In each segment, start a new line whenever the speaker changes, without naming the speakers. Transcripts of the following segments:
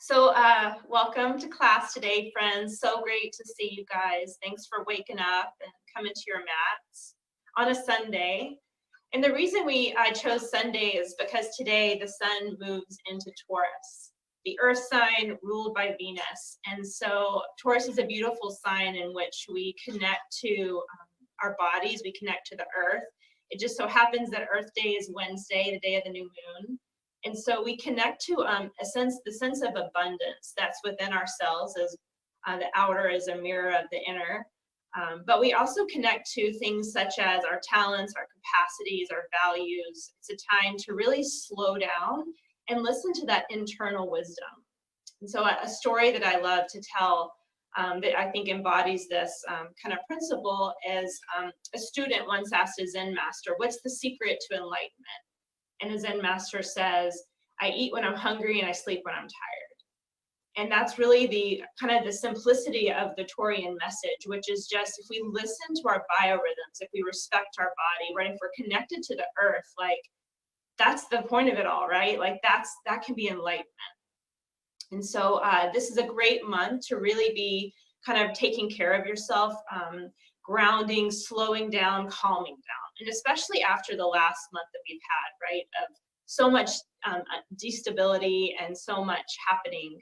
So welcome to class today, friends. So great to see you guys. Thanks for waking up and coming to your mats on a Sunday. And the reason I chose Sunday is because today the sun moves into Taurus, the earth sign ruled by Venus. And so Taurus is a beautiful sign in which we connect to our bodies, we connect to the earth. It just so happens that Earth Day is Wednesday, the day of the new moon. And so we connect to the sense of abundance that's within ourselves, as the outer is a mirror of the inner. But we also connect to things such as our talents, our capacities, our values. It's a time to really slow down and listen to that internal wisdom. And so a story that I love to tell that I think embodies this kind of principle is a student once asked a Zen master, "What's the secret to enlightenment?" And the Zen master says, "I eat when I'm hungry and I sleep when I'm tired." And that's really the kind of the simplicity of the Taurian message, which is just if we listen to our biorhythms, if we respect our body, right? If we're connected to the earth, like that's the point of it all, right? Like that can be enlightenment. And so this is a great month to really be kind of taking care of yourself, grounding, slowing down, calming down. And especially after the last month that we've had, right, of so much destability and so much happening,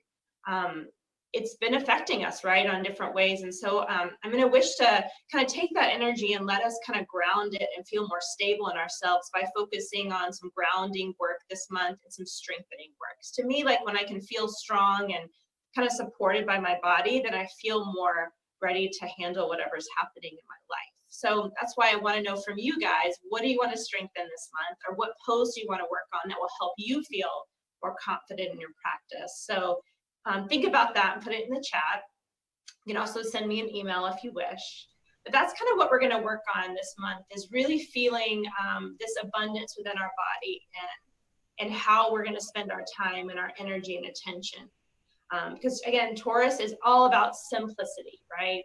it's been affecting us, right, on different ways. And so I'm going to wish to kind of take that energy and let us kind of ground it and feel more stable in ourselves by focusing on some grounding work this month and some strengthening work. To me, like when I can feel strong and kind of supported by my body, then I feel more ready to handle whatever's happening in my life. So that's why I want to know from you guys, what do you want to strengthen this month, or what pose do you want to work on that will help you feel more confident in your practice? So think about that and put it in the chat. You can also send me an email if you wish. But that's kind of what we're going to work on this month, is really feeling this abundance within our body and how we're going to spend our time and our energy and attention. Because again, Taurus is all about simplicity, right?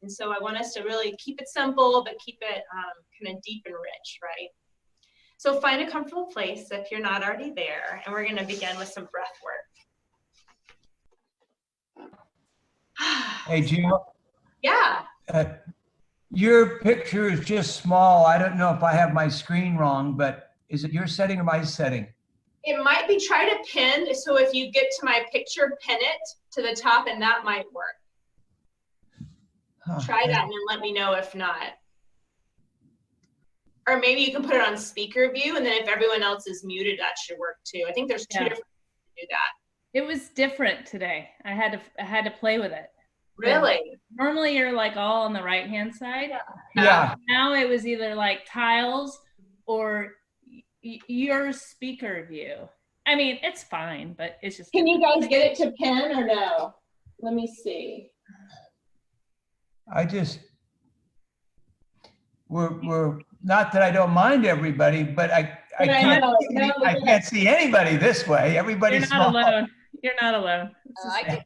And so I want us to really keep it simple, but keep it kind of deep and rich, right? So find a comfortable place if you're not already there, and we're going to begin with some breath work.
Hey, Jill.
Yeah.
Your picture is just small. I don't know if I have my screen wrong, but is it your setting or my setting?
It might be, try to pin. So if you get to my picture, pin it to the top and that might work. Try that and then let me know if not. Or maybe you can put it on speaker view, and then if everyone else is muted, that should work too. I think there's two different ways to do that.
It was different today. I had to play with it.
Really?
But normally you're like all on the right hand side.
Yeah.
Now it was either like tiles or your speaker view. I mean, it's fine, but it's just.
Can you guys get it to pin or no? Let me see.
We're not that I don't mind everybody, but I can't see anybody this way. Everybody's
You're not
small.
alone. You're not alone.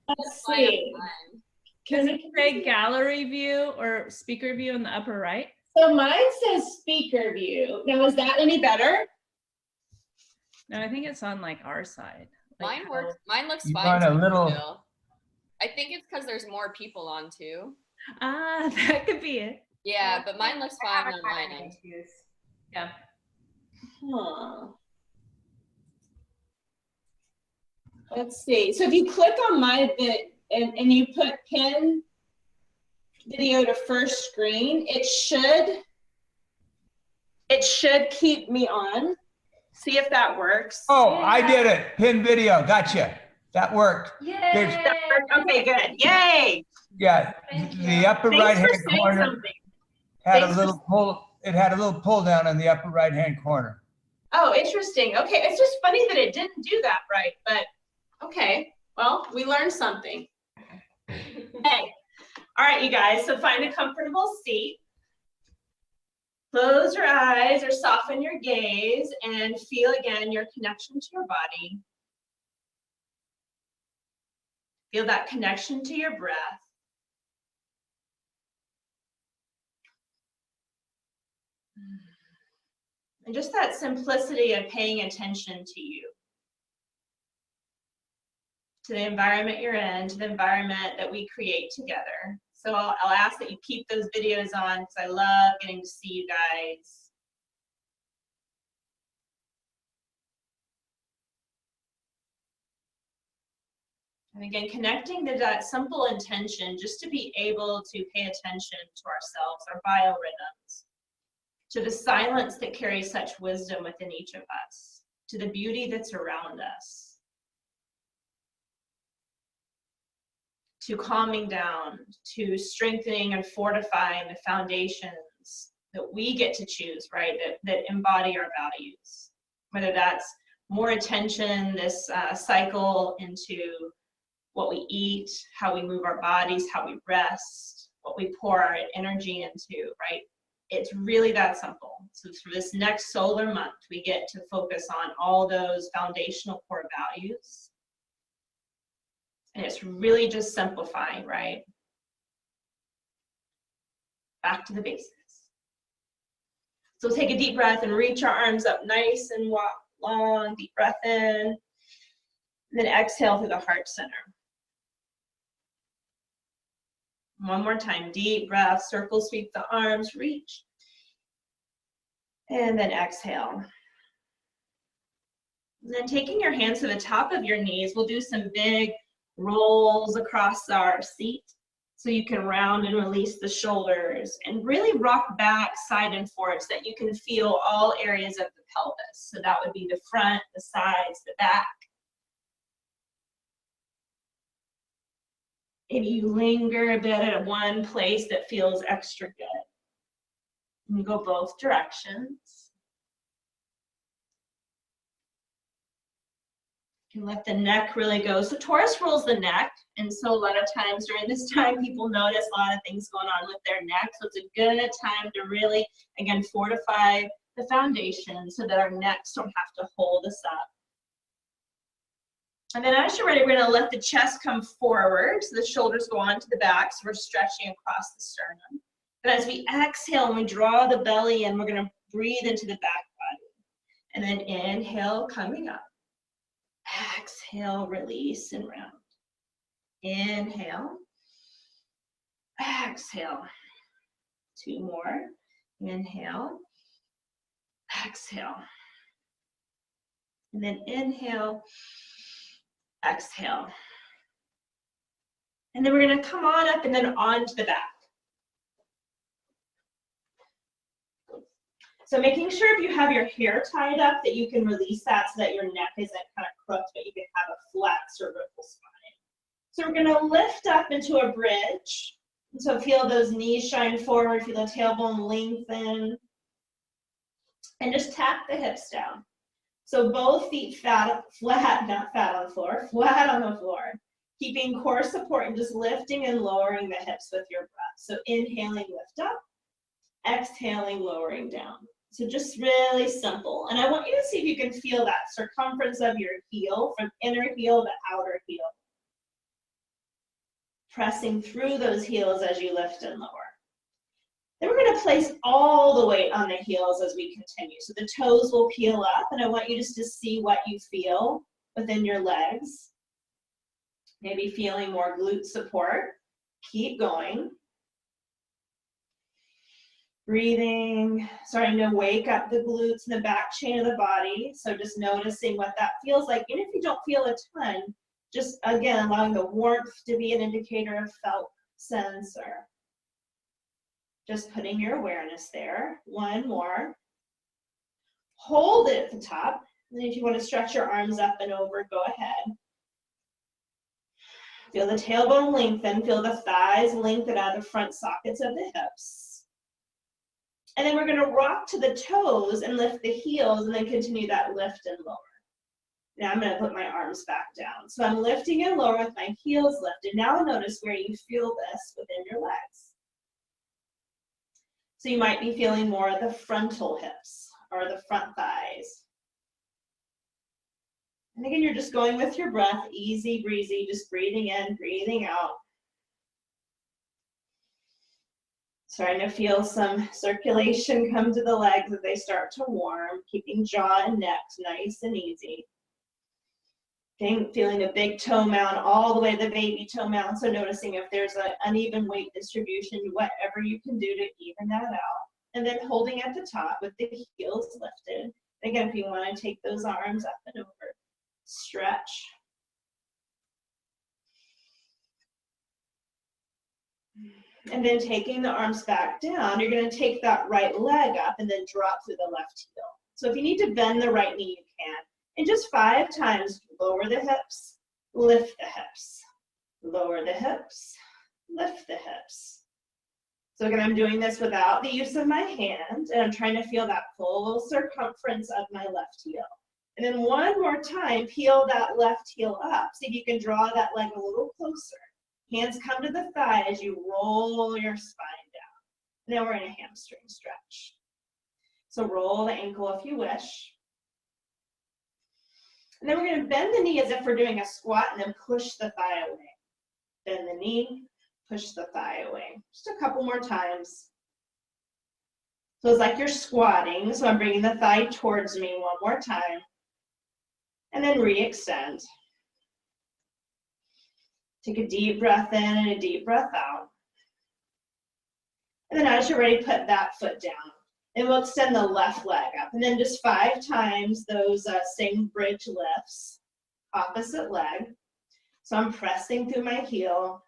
Let's see.
Can it say gallery view or speaker view in the upper right?
So mine says speaker view. Now, is that any better?
No, I think it's on like our side.
Mine works. Mine looks
You
fine.
want a little.
Still. I think it's because there's more people on too.
Ah, that could be it.
Yeah, but mine looks fine on mine end.
Yeah.
Huh. Let's see. So if you click on my vid and you put pin video to first screen, it should keep me on. See if that works.
Oh, I did it. Pin video. Gotcha. That worked.
Yay!
Okay, good. Yay!
Yeah, the upper right hand corner had a little pull. It had a little pull down in the upper right hand corner.
Oh, interesting. Okay, it's just funny that it didn't do that right, but okay. Well, we learned something. Hey, all right, you guys. So find a comfortable seat. Close your eyes or soften your gaze and feel again your connection to your body. Feel that connection to your breath. And just that simplicity of paying attention to you. to the environment you're in, to the environment that we create together. So I'll ask that you keep those videos on because I love getting to see you guys. And again, connecting to that simple intention just to be able to pay attention to ourselves, our biorhythms, to the silence that carries such wisdom within each of us, to the beauty that's around us, to calming down, to strengthening and fortifying the foundations that we get to choose, right, that embody our values. Whether that's more attention, this cycle into what we eat, how we move our bodies, how we rest, what we pour our energy into, right? It's really that simple. So for this next solar month, we get to focus on all those foundational core values. And it's really just simplifying, right? Back to the basics. So take a deep breath and reach our arms up nice and long, deep breath in. And then exhale through the heart center. One more time, deep breath, circle, sweep the arms, reach. And then exhale. And then taking your hands to the top of your knees, we'll do some big rolls across our seat. So you can round and release the shoulders and really rock back side and forward so that you can feel all areas of the pelvis. So that would be the front, the sides, the back. Maybe you linger a bit at one place that feels extra good. And go both directions. You can let the neck really go. So Taurus rules the neck. And so a lot of times during this time, people notice a lot of things going on with their neck. So it's a good time to really, again, fortify the foundation so that our necks don't have to hold us up. And then as you're ready, we're gonna let the chest come forward. So the shoulders go onto the back. So we're stretching across the sternum. And as we exhale and we draw the belly in, we're gonna breathe into the back body. And then inhale, coming up. Exhale, release and round. Inhale. Exhale. Two more. Inhale. Exhale. And then inhale. Exhale. And then we're going to come on up and then onto the back. So making sure if you have your hair tied up that you can release that so that your neck isn't kind of crooked, but you can have a flat cervical spine. So we're going to lift up into a bridge. And so feel those knees shine forward, feel the tailbone lengthen. And just tap the hips down. So both feet flat, not fat on the floor, flat on the floor. Keeping core support and just lifting and lowering the hips with your breath. So inhaling, lift up. Exhaling, lowering down. So just really simple. And I want you to see if you can feel that circumference of your heel from inner heel to outer heel. Pressing through those heels as you lift and lower. Then we're going to place all the weight on the heels as we continue. So the toes will peel up, and I want you just to see what you feel within your legs. Maybe feeling more glute support. Keep going. Breathing, starting to wake up the glutes and the back chain of the body. So just noticing what that feels like. Even if you don't feel a ton, just again, allowing the warmth to be an indicator of felt sensor. Just putting your awareness there. One more. Hold it at the top. And if you want to stretch your arms up and over, go ahead. Feel the tailbone lengthen. Feel the thighs lengthen out of the front sockets of the hips. And then we're going to rock to the toes and lift the heels and then continue that lift and lower. Now I'm going to put my arms back down. So I'm lifting and lower with my heels lifted. Now notice where you feel this within your legs. So you might be feeling more of the frontal hips or the front thighs. And again, you're just going with your breath, easy breezy, just breathing in, breathing out. Starting to feel some circulation come to the legs as they start to warm, keeping jaw and neck nice and easy. Feeling a big toe mound all the way to the baby toe mound. So noticing if there's an uneven weight distribution, whatever you can do to even that out. And then holding at the top with the heels lifted. Again, if you want to take those arms up and over, stretch. And then taking the arms back down, you're going to take that right leg up and then drop through the left heel. So if you need to bend the right knee, you can. And just 5 times, lower the hips, lift the hips, lower the hips, lift the hips. So again, I'm doing this without the use of my hand, and I'm trying to feel that full circumference of my left heel. And then one more time, peel that left heel up. See if you can draw that leg a little closer. Hands come to the thigh as you roll your spine down. Now we're in a hamstring stretch. So roll the ankle if you wish. And then we're going to bend the knee as if we're doing a squat and then push the thigh away. Bend the knee, push the thigh away. Just a couple more times. So it's like you're squatting. So I'm bringing the thigh towards me one more time. And then re-extend. Take a deep breath in and a deep breath out. And then as you're ready, put that foot down. And we'll extend the left leg up. And then just 5 times those same bridge lifts, opposite leg. So I'm pressing through my heel.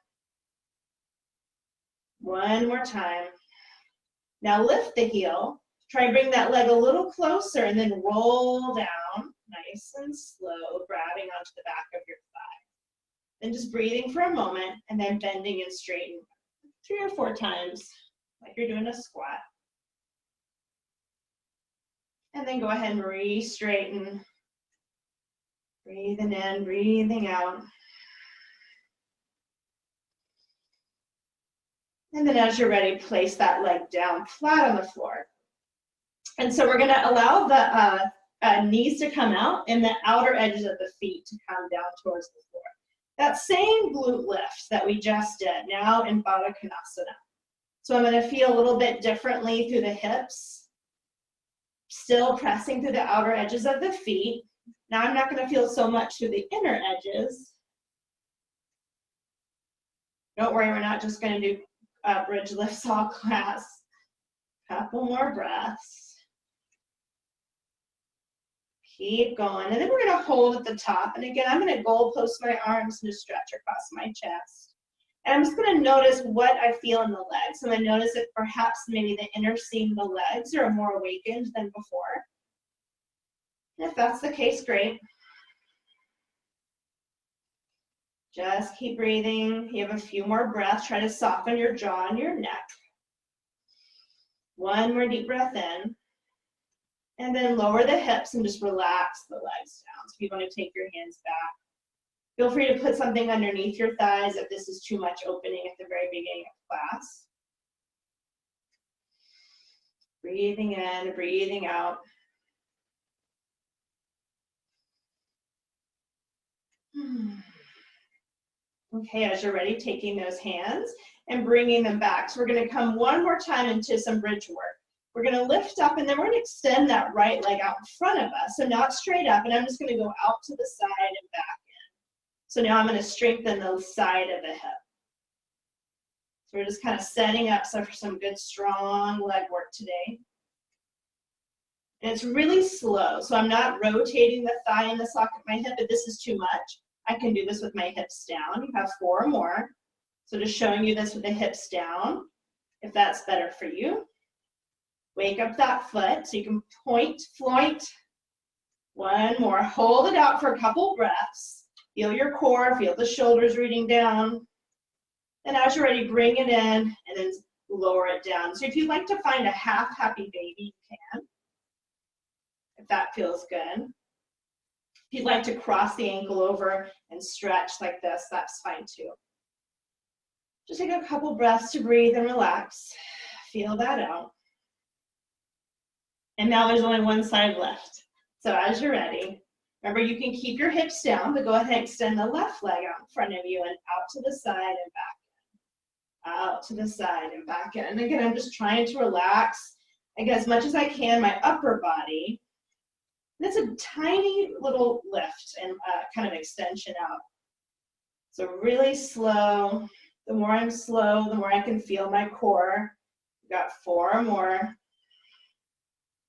One more time. Now lift the heel. Try and bring that leg a little closer and then roll down, nice and slow, grabbing onto the back of your thigh. Then just breathing for a moment and then bending and straightening 3 or 4 times like you're doing a squat. And then go ahead and re-straighten. Breathing in, breathing out. And then as you're ready, place that leg down flat on the floor. And so we're going to allow the knees to come out and the outer edges of the feet to come down towards the floor. That same glute lift that we just did, now in Baddha Konasana. So I'm going to feel a little bit differently through the hips. Still pressing through the outer edges of the feet. Now I'm not going to feel so much through the inner edges. Don't worry, we're not just going to do bridge lifts all class. Couple more breaths. Keep going. And then we're going to hold at the top. And again, I'm going to goal post my arms and just stretch across my chest. And I'm just going to notice what I feel in the legs. I'm going to notice if perhaps maybe the inner seam of the legs are more awakened than before. And if that's the case, great. Just keep breathing. You have a few more breaths. Try to soften your jaw and your neck. One more deep breath in. And then lower the hips and just relax the legs down. So if you want to take your hands back. Feel free to put something underneath your thighs if this is too much opening at the very beginning of class. Breathing in, breathing out. Okay, as you're ready, taking those hands and bringing them back. So we're going to come one more time into some bridge work. We're going to lift up and then we're going to extend that right leg out in front of us. So not straight up, and I'm just going to go out to the side and back. So now I'm going to strengthen the side of the hip. So we're just kind of setting up for some good strong leg work today. And it's really slow. So I'm not rotating the thigh in the socket of my hip, but this is too much. I can do this with my hips down. You have 4 more. So just showing you this with the hips down, if that's better for you. Wake up that foot so you can point, floint. One more. Hold it out for a couple breaths. Feel your core, feel the shoulders reading down. And as you're ready, bring it in and then lower it down. So if you'd like to find a half happy baby, you can, if that feels good. If you'd like to cross the ankle over and stretch like this, that's fine too. Just take a couple breaths to breathe and relax. Feel that out. And now there's only one side left. So as you're ready, remember, you can keep your hips down, but go ahead and extend the left leg out in front of you and out to the side and back in. Out to the side and back in. And again, I'm just trying to relax, again, as much as I can, my upper body. And it's a tiny little lift and kind of extension out. So really slow. The more I'm slow, the more I can feel my core. We've got 4 more.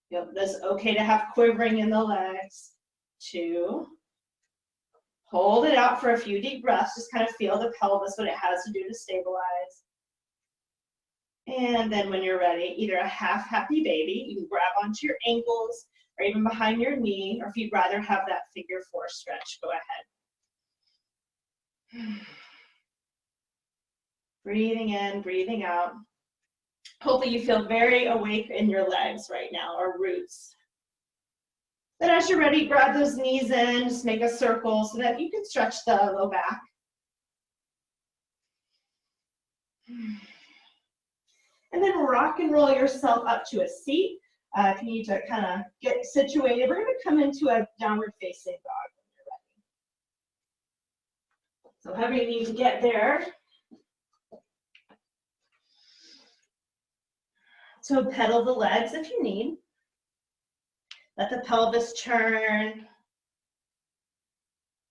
Feel this okay to have quivering in the legs. 2. Hold it out for a few deep breaths. Just kind of feel the pelvis, what it has to do to stabilize. And then when you're ready, either a half happy baby, you can grab onto your ankles or even behind your knee, or if you'd rather have that figure 4 stretch, go ahead. Breathing in, breathing out. Hopefully you feel very awake in your legs right now, or roots. Then as you're ready, grab those knees in, just make a circle so that you can stretch the low back. And then rock and roll yourself up to a seat. If you need to kind of get situated, we're going to come into a downward facing dog when you're ready. So however you need to get there. So pedal the legs if you need. Let the pelvis turn.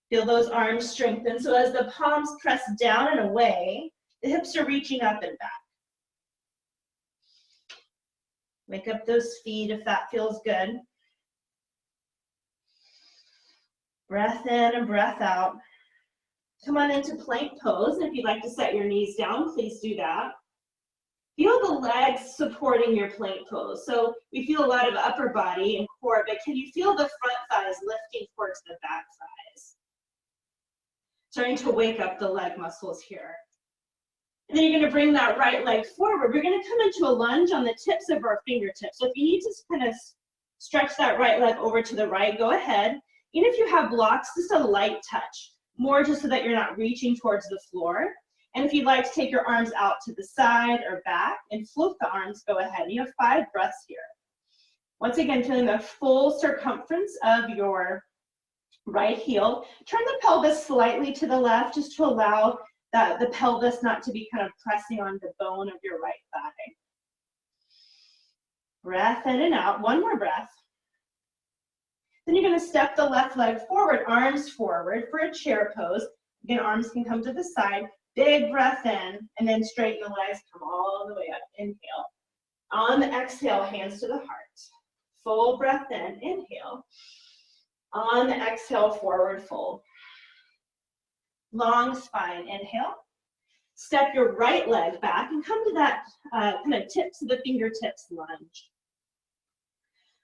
Feel those arms strengthen. So as the palms press down and away, the hips are reaching up and back. Wake up those feet if that feels good. Breath in and breath out. Come on into plank pose. And if you'd like to set your knees down, please do that. Feel the legs supporting your plank pose. So we feel a lot of upper body and core, but can you feel the front thighs lifting towards the back thighs? Starting to wake up the leg muscles here. And then you're going to bring that right leg forward. We're going to come into a lunge on the tips of our fingertips. So if you need to kind of stretch that right leg over to the right, go ahead. Even if you have blocks, just a light touch, more just so that you're not reaching towards the floor. And if you'd like to take your arms out to the side or back and float the arms, go ahead. You have 5 breaths here. Once again, feeling the full circumference of your right heel. Turn the pelvis slightly to the left just to allow the pelvis not to be kind of pressing on the bone of your right thigh. Breath in and out. 1 more breath. Then you're going to step the left leg forward, arms forward for a chair pose. Again, arms can come to the side. Big breath in, and then straighten the legs, come all the way up. Inhale. On the exhale, hands to the heart. Full breath in, inhale. On the exhale, forward fold. Long spine, inhale. Step your right leg back and come to that kind of tips of the fingertips lunge.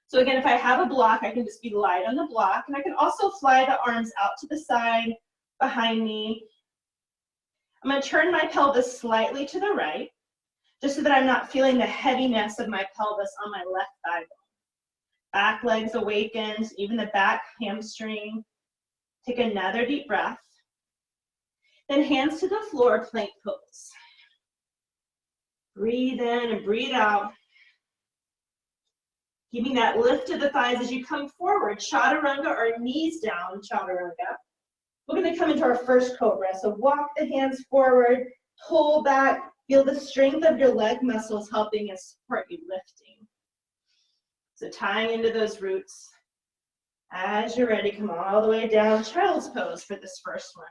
So again, if I have a block, I can just be light on the block, and I can also fly the arms out to the side, behind me. I'm going to turn my pelvis slightly to the right, just so that I'm not feeling the heaviness of my pelvis on my left thigh bone. Back legs awakened, even the back hamstring. Take another deep breath. Then hands to the floor, plank pose. Breathe in and breathe out. Keeping that lift of the thighs as you come forward, chaturanga or knees down, chaturanga. We're going to come into our first cobra. So walk the hands forward, pull back, feel the strength of your leg muscles helping us support you lifting. So tying into those roots. As you're ready, come all the way down, child's pose for this first one.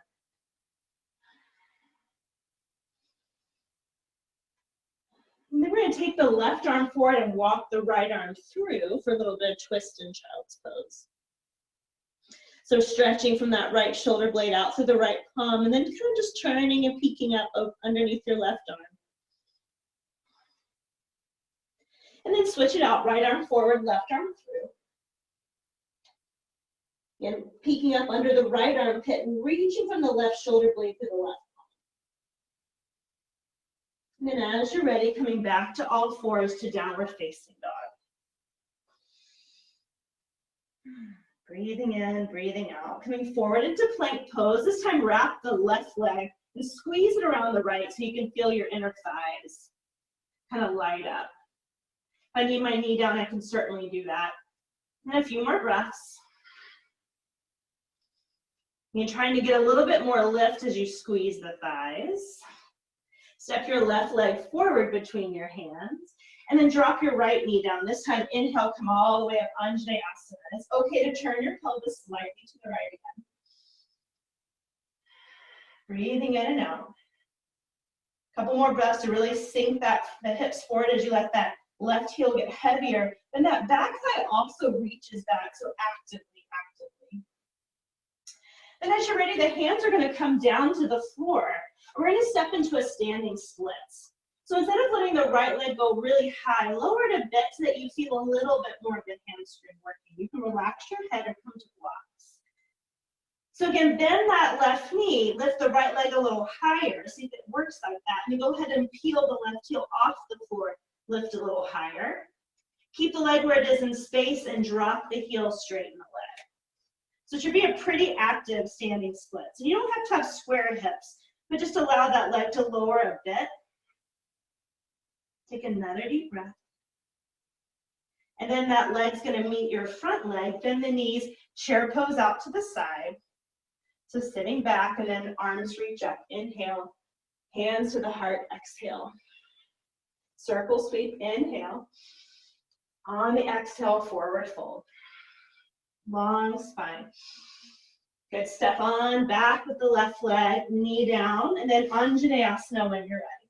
And then we're going to take the left arm forward and walk the right arm through for a little bit of twist in child's pose. So stretching from that right shoulder blade out through the right palm, and then kind of just turning and peeking up underneath your left arm. And then switch it out, right arm forward, left arm through. Again, peeking up under the right armpit and reaching from the left shoulder blade to the left palm. And then as you're ready, coming back to all fours to downward facing dog. Breathing in, breathing out. Coming forward into plank pose. This time wrap the left leg and squeeze it around the right so you can feel your inner thighs kind of light up. If I need my knee down, I can certainly do that. And a few more breaths. You're trying to get a little bit more lift as you squeeze the thighs. Step your left leg forward between your hands. And then drop your right knee down. This time, inhale, come all the way up, Anjaneyasana. It's okay to turn your pelvis slightly to the right again. Breathing in and out. Couple more breaths to really sink the hips forward as you let that left heel get heavier. Then that back thigh also reaches back, so actively. Then as you're ready, the hands are going to come down to the floor. We're going to step into a standing splits. So instead of letting the right leg go really high, lower it a bit so that you feel a little bit more of the hamstring working. You can relax your head or come to blocks. So again, bend that left knee, lift the right leg a little higher, see if it works like that. And go ahead and peel the left heel off the floor, lift a little higher. Keep the leg where it is in space and drop the heel, straighten the leg. So it should be a pretty active standing split. So you don't have to have square hips, but just allow that leg to lower a bit. Take another deep breath. And then that leg's going to meet your front leg. Bend the knees, chair pose out to the side. So sitting back and then arms reach up. Inhale, hands to the heart, exhale. Circle sweep, inhale. On the exhale, forward fold. Long spine. Good, step on, back with the left leg, knee down, and then Anjaneyasana when you're ready.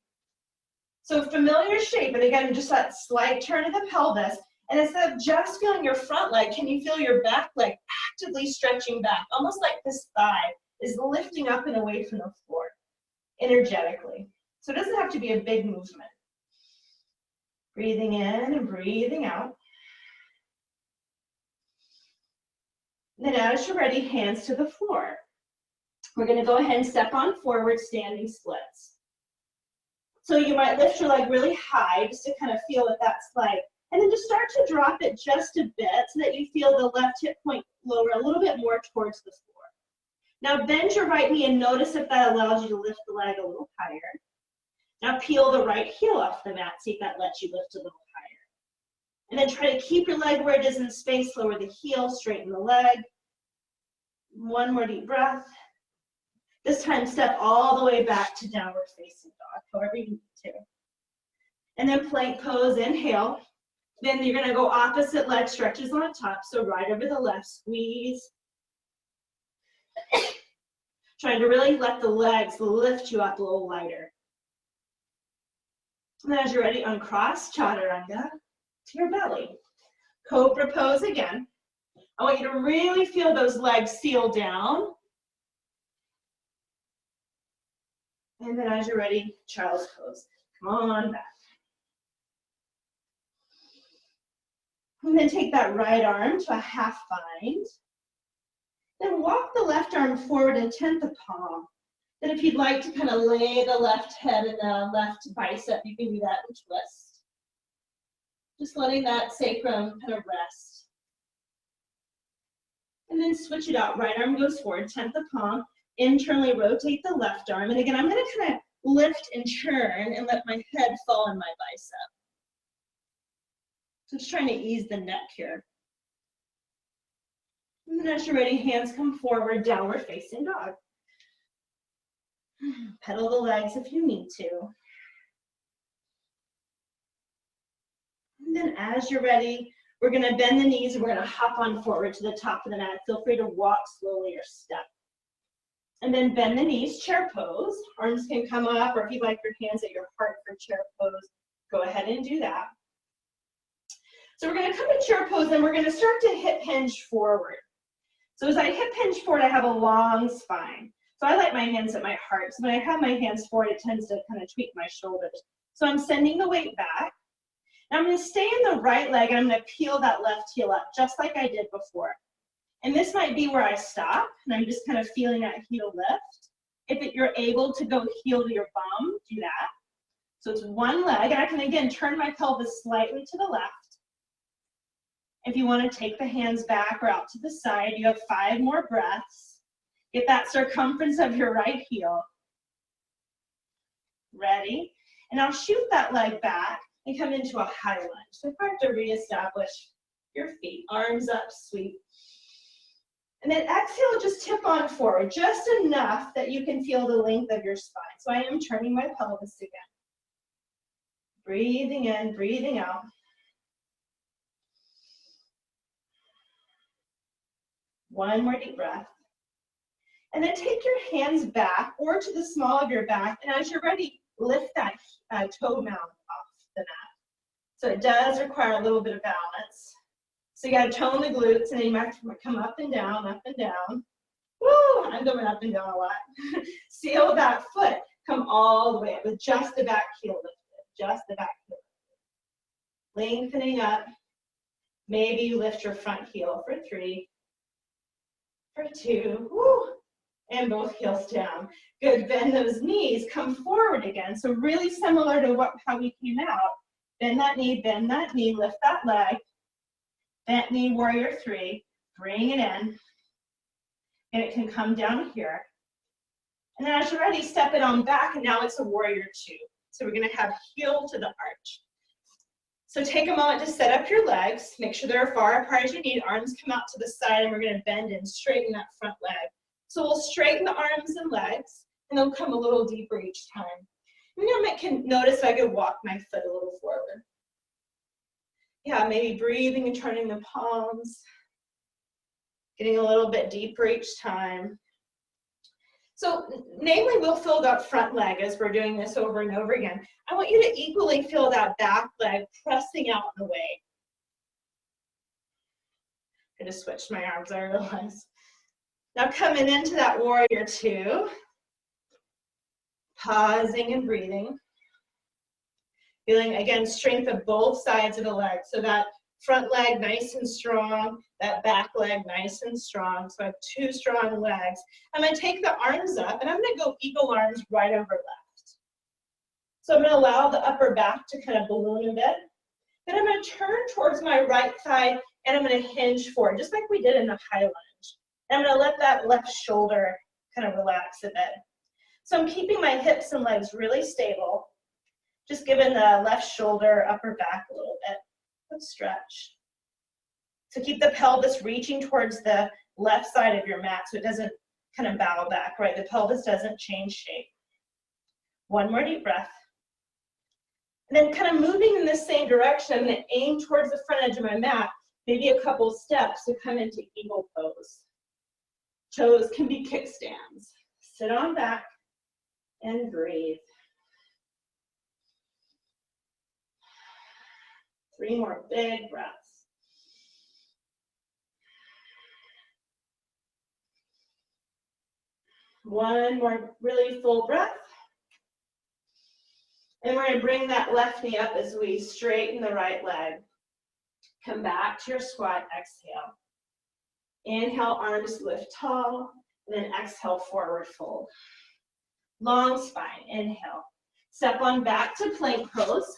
So familiar shape, and again, just that slight turn of the pelvis, and instead of just feeling your front leg, can you feel your back leg actively stretching back, almost like this thigh is lifting up and away from the floor, energetically. So it doesn't have to be a big movement. Breathing in and breathing out. And then as you're ready, hands to the floor. We're going to go ahead and step on forward, standing splits. So you might lift your leg really high just to kind of feel what that's like. And then just start to drop it just a bit so that you feel the left hip point lower a little bit more towards the floor. Now bend your right knee and notice if that allows you to lift the leg a little higher. Now peel the right heel off the mat, see if that lets you lift a little higher. And then try to keep your leg where it is in space, lower the heel, straighten the leg. One more deep breath. This time step all the way back to downward facing dog, however you need to. And then plank pose, inhale. Then you're gonna go opposite leg stretches on top, so right over the left, squeeze. Trying to really let the legs lift you up a little lighter. And then as you're ready, uncross, chaturanga to your belly. Cobra pose again. I want you to really feel those legs seal down. And then as you're ready, child's pose. Come on back. And then take that right arm to a half bind. Then walk the left arm forward and tent the palm. Then if you'd like to kind of lay the left head and the left bicep, you can do that in twist. Just letting that sacrum kind of rest. And then switch it out. Right arm goes forward, tent the palm. Internally rotate the left arm. And again, I'm going to kind of lift and turn and let my head fall on my bicep. So just trying to ease the neck here. And then as you're ready, hands come forward, downward facing dog. Pedal the legs if you need to. And then as you're ready, we're going to bend the knees and we're going to hop on forward to the top of the mat. Feel free to walk slowly or step. And then bend the knees, chair pose. Arms can come up, or if you'd like your hands at your heart for chair pose, go ahead and do that. So we're going to come to chair pose and we're going to start to hip hinge forward. So as I hip hinge forward, I have a long spine. So I like my hands at my heart. So when I have my hands forward, it tends to kind of tweak my shoulders. So I'm sending the weight back. Now I'm going to stay in the right leg and I'm going to peel that left heel up, just like I did before. And this might be where I stop, and I'm just kind of feeling that heel lift. If you're able to go heel to your bum, do that. So it's one leg, and I can again turn my pelvis slightly to the left. If you want to take the hands back or out to the side, you have 5 more breaths. Get that circumference of your right heel. Ready? And I'll shoot that leg back and come into a high lunge. So you have to reestablish your feet. Arms up, sweep. And then exhale, just tip on forward, just enough that you can feel the length of your spine. So I am turning my pelvis again. Breathing in, breathing out. One more deep breath. And then take your hands back or to the small of your back. And as you're ready, lift that toe mound off the mat. So it does require a little bit of balance. So you got to tone the glutes, and then you might come up and down, up and down. Woo, I'm going up and down a lot. Seal that foot. Come all the way up with just the back heel lifted, just the back heel lifted. Lengthening up. Maybe you lift your front heel for 3, for 2, woo, and both heels down. Good, bend those knees, come forward again. So really similar to how we came out. Bend that knee, lift that leg. Bent knee, warrior 3, bring it in. And it can come down here. And then as you're ready, step it on back, and now it's a warrior 2. So we're gonna have heel to the arch. So take a moment to set up your legs. Make sure they're far apart as you need. Arms come out to the side, and we're gonna bend and straighten that front leg. So we'll straighten the arms and legs, and they'll come a little deeper each time. And you can notice I could walk my foot a little forward. Yeah, maybe breathing and turning the palms. Getting a little bit deeper each time. So namely, we'll feel that front leg as we're doing this over and over again. I want you to equally feel that back leg pressing out and away. I just switched my arms, I realized. Now coming into that warrior 2. Pausing and breathing. Feeling, again, strength of both sides of the leg. So that front leg nice and strong, that back leg nice and strong. So I have 2 strong legs. I'm going to take the arms up, and I'm going to go eagle arms right over left. So I'm going to allow the upper back to kind of balloon a bit. Then I'm going to turn towards my right thigh, and I'm going to hinge forward, just like we did in the high lunge. And I'm going to let that left shoulder kind of relax a bit. So I'm keeping my hips and legs really stable, just giving the left shoulder, upper back a little bit. Let's stretch. So keep the pelvis reaching towards the left side of your mat so it doesn't kind of bow back, right? The pelvis doesn't change shape. One more deep breath. And then kind of moving in the same direction, I'm going to aim towards the front edge of my mat, maybe a couple steps to come into eagle pose. Toes can be kickstands. Sit on back and breathe. 3 more big breaths. One more really full breath. And we're going to bring that left knee up as we straighten the right leg. Come back to your squat, exhale. Inhale, arms lift tall, and then exhale, forward fold. Long spine, inhale. Step on back to plank pose.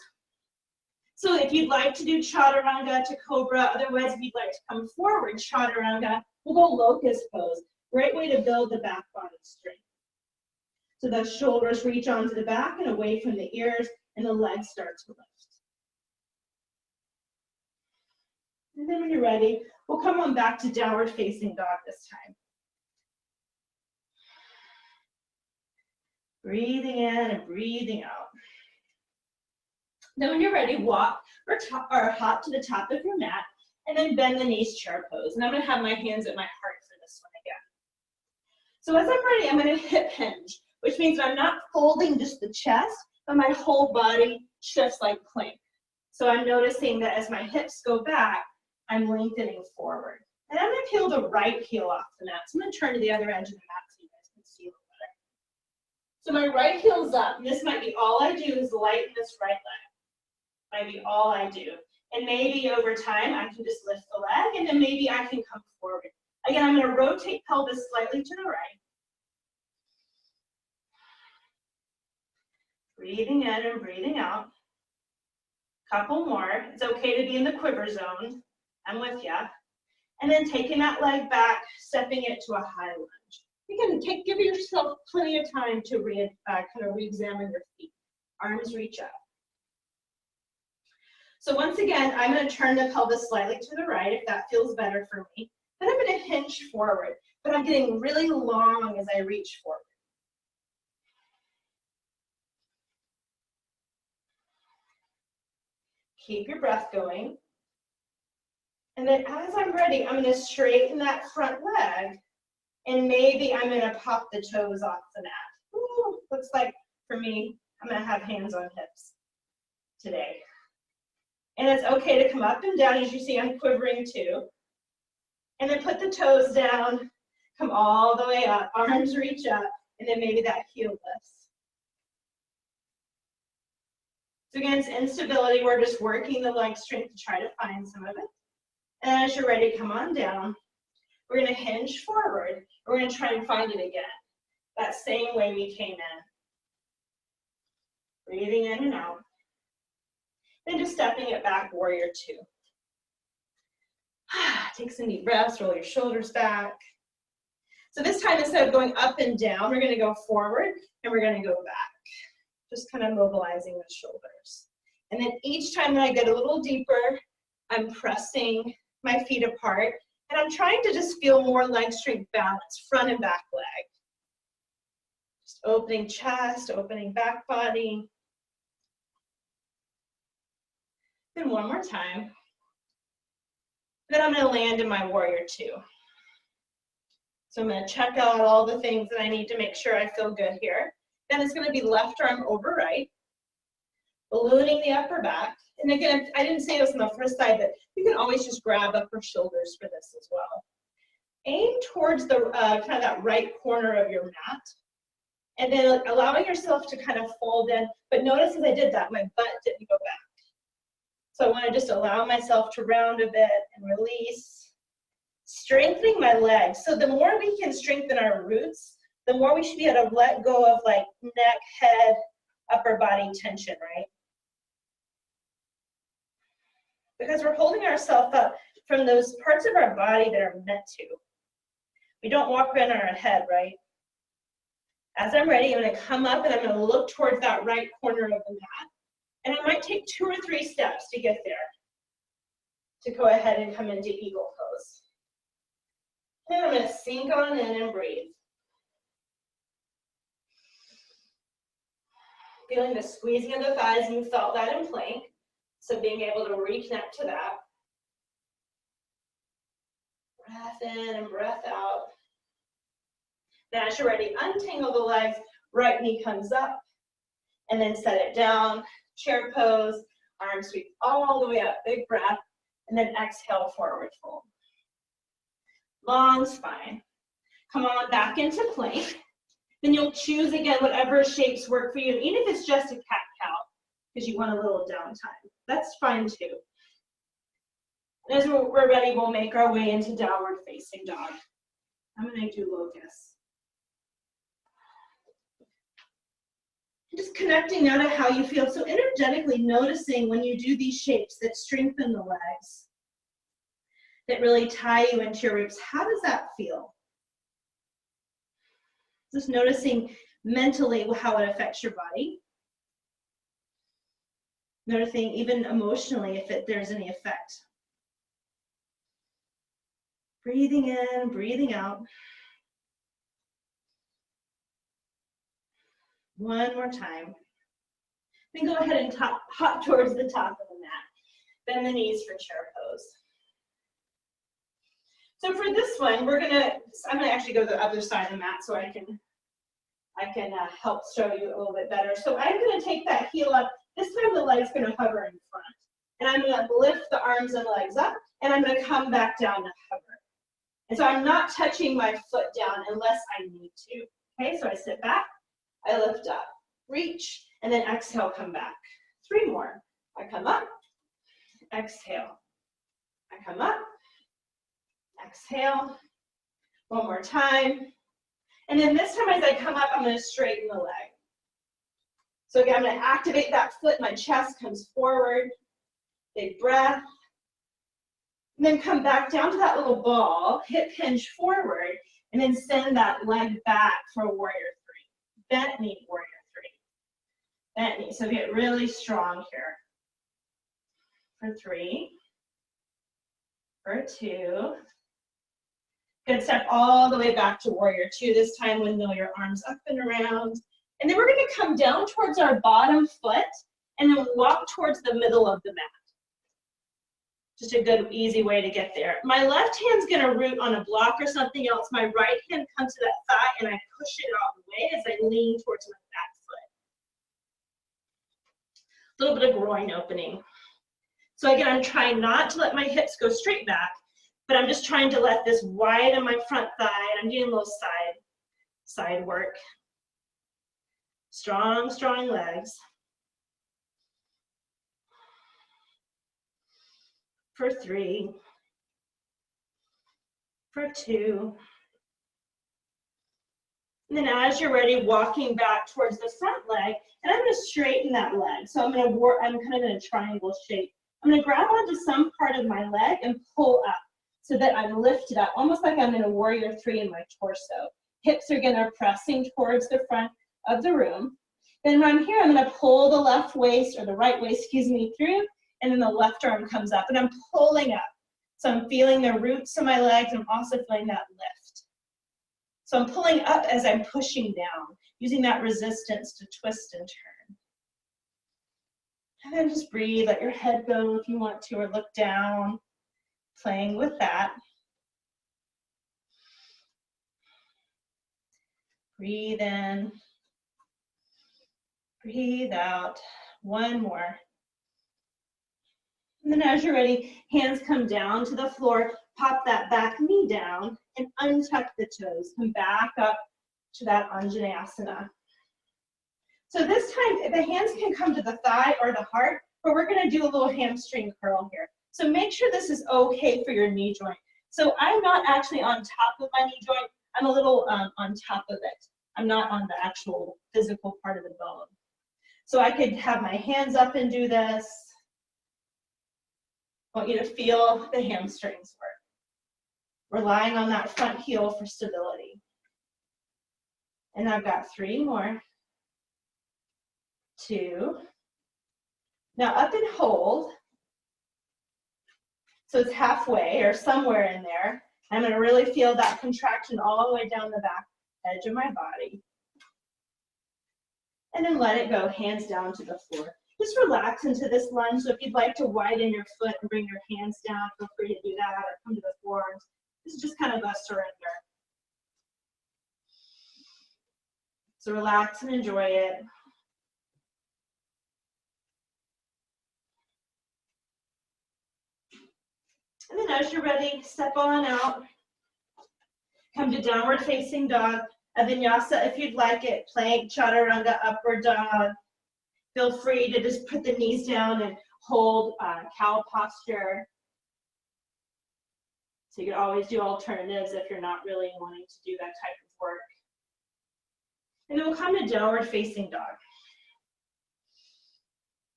So if you'd like to do chaturanga to cobra, otherwise if you'd like to come forward, chaturanga, we'll go locust pose. Great way to build the back body strength. So the shoulders reach onto the back and away from the ears, and the legs start to lift. And then when you're ready, we'll come on back to downward facing dog this time. Breathing in and breathing out. Then when you're ready, walk or hop to the top of your mat, and then bend the knees, chair pose. And I'm going to have my hands at my heart for this one again. So as I'm ready, I'm going to hip hinge, which means I'm not folding just the chest, but my whole body shifts like plank. So I'm noticing that as my hips go back, I'm lengthening forward. And I'm going to peel the right heel off the mat. So I'm going to turn to the other edge of the mat so you guys can see a little better. So my right heel's up, and this might be all I do is lighten this right leg. Might be all I do. And maybe over time, I can just lift the leg, and then maybe I can come forward. Again, I'm going to rotate pelvis slightly to the right. Breathing in and breathing out. Couple more. It's okay to be in the quiver zone. I'm with you. And then taking that leg back, stepping it to a high lunge. You can give yourself plenty of time to kind of re-examine your feet. Arms reach up. So once again, I'm going to turn the pelvis slightly to the right if that feels better for me. Then I'm going to hinge forward, but I'm getting really long as I reach forward. Keep your breath going. And then as I'm ready, I'm going to straighten that front leg. And maybe I'm going to pop the toes off the mat. Ooh, looks like for me, I'm going to have hands on hips today. And it's okay to come up and down. As you see, I'm quivering too. And then put the toes down, come all the way up, arms reach up, and then maybe that heel lifts. So again, it's instability. We're just working the leg strength to try to find some of it. And as you're ready, come on down. We're going to hinge forward. We're going to try and find it again, that same way we came in. Breathing in and out. Then just stepping it back, warrior two. Take some deep breaths, roll your shoulders back. So this time, instead of going up and down, we're going to go forward and we're going to go back. Just kind of mobilizing the shoulders. And then each time that I get a little deeper, I'm pressing my feet apart. And I'm trying to just feel more leg strength balance, front and back leg. Just opening chest, opening back body. Then one more time. Then I'm going to land in my warrior two. So I'm going to check out all the things that I need to make sure I feel good here. Then it's going to be left arm over right, ballooning the upper back. And again, I didn't say this on the first side, but you can always just grab upper shoulders for this as well. Aim towards the kind of that right corner of your mat. And then allowing yourself to kind of fold in. But notice as I did that, my butt didn't go back. So I want to just allow myself to round a bit and release. Strengthening my legs. So the more we can strengthen our roots, the more we should be able to let go of like neck, head, upper body tension, right? Because we're holding ourselves up from those parts of our body that are meant to. We don't walk around on our head, right? As I'm ready, I'm going to come up and I'm going to look towards that right corner of the mat. And I might take 2 or 3 steps to get there, to go ahead and come into eagle pose. And I'm going to sink on in and breathe. Feeling the squeezing of the thighs, and you felt that in plank. So being able to reconnect to that. Breath in and breath out. Then as you're ready, untangle the legs, right knee comes up, and then set it down, chair pose, arms sweep all the way up, big breath, and then exhale, forward fold. Long spine. Come on back into plank. Then you'll choose again whatever shapes work for you, even if it's just a cat-cow, because you want a little downtime. That's fine too. And as we're ready, we'll make our way into downward facing dog. I'm going to do locust. Just connecting now to how you feel. So energetically noticing when you do these shapes that strengthen the legs, that really tie you into your ribs. How does that feel? Just noticing mentally how it affects your body. Noticing even emotionally if there's any effect. Breathing in, breathing out. One more time. Then go ahead and hop towards the top of the mat. Bend the knees for chair pose. So for this one, I'm gonna actually go to the other side of the mat so I can help show you a little bit better. So I'm gonna take that heel up. This time the leg's gonna hover in front. And I'm gonna lift the arms and legs up, and I'm gonna come back down to hover. And so I'm not touching my foot down unless I need to. Okay, so I sit back, I lift up, reach, and then exhale, come back. 3 more. I come up, exhale. I come up, exhale. One more time. And then this time as I come up, I'm going to straighten the leg. So again, I'm going to activate that foot. My chest comes forward. Big breath. And then come back down to that little ball, hip hinge forward, and then send that leg back for warrior 3. Bent knee, warrior 3. Bent knee. So get really strong here. For 3. For 2. Good. Step all the way back to warrior 2. This time windmill your arms up and around. And then we're going to come down towards our bottom foot and then walk towards the middle of the mat. Just a good, easy way to get there. My left hand's gonna root on a block or something else. My right hand comes to that thigh and I push it out of the way as I lean towards my back foot. A little bit of groin opening. So again, I'm trying not to let my hips go straight back, but I'm just trying to let this widen my front thigh, and I'm doing a little side work. Strong, strong legs. For 3, for 2. And then as you're ready, walking back towards the front leg, and I'm gonna straighten that leg. So I'm kind of in a triangle shape. I'm gonna grab onto some part of my leg and pull up so that I'm lifted up, almost like I'm in a warrior 3 in my torso. Hips are gonna pressing towards the front of the room. Then when I'm here, I'm gonna pull the left waist, or the right waist, excuse me, through, and then the left arm comes up, and I'm pulling up. So I'm feeling the roots of my legs, and I'm also feeling that lift. So I'm pulling up as I'm pushing down, using that resistance to twist and turn. And then just breathe, let your head go if you want to, or look down, playing with that. Breathe in, breathe out. One more. And then as you're ready, hands come down to the floor, pop that back knee down and untuck the toes. Come back up to that Anjaneyasana. So this time, the hands can come to the thigh or the heart, but we're gonna do a little hamstring curl here. So make sure this is okay for your knee joint. So I'm not actually on top of my knee joint, I'm a little on top of it. I'm not on the actual physical part of the bone. So I could have my hands up and do this. I want you to feel the hamstrings work. Relying on that front heel for stability. And I've got 3 more. 2. Now up and hold. So it's halfway or somewhere in there. I'm going to really feel that contraction all the way down the back edge of my body. And then let it go, hands down to the floor. Just relax into this lunge. So if you'd like to widen your foot and bring your hands down, feel free to do that, or come to the forearms. This is just kind of a surrender. So relax and enjoy it. And then as you're ready, step on out. Come to downward facing dog. A vinyasa if you'd like it. Plank, chaturanga, upward dog. Feel free to just put the knees down and hold cow posture. So you can always do alternatives if you're not really wanting to do that type of work. And then we'll come to downward facing dog.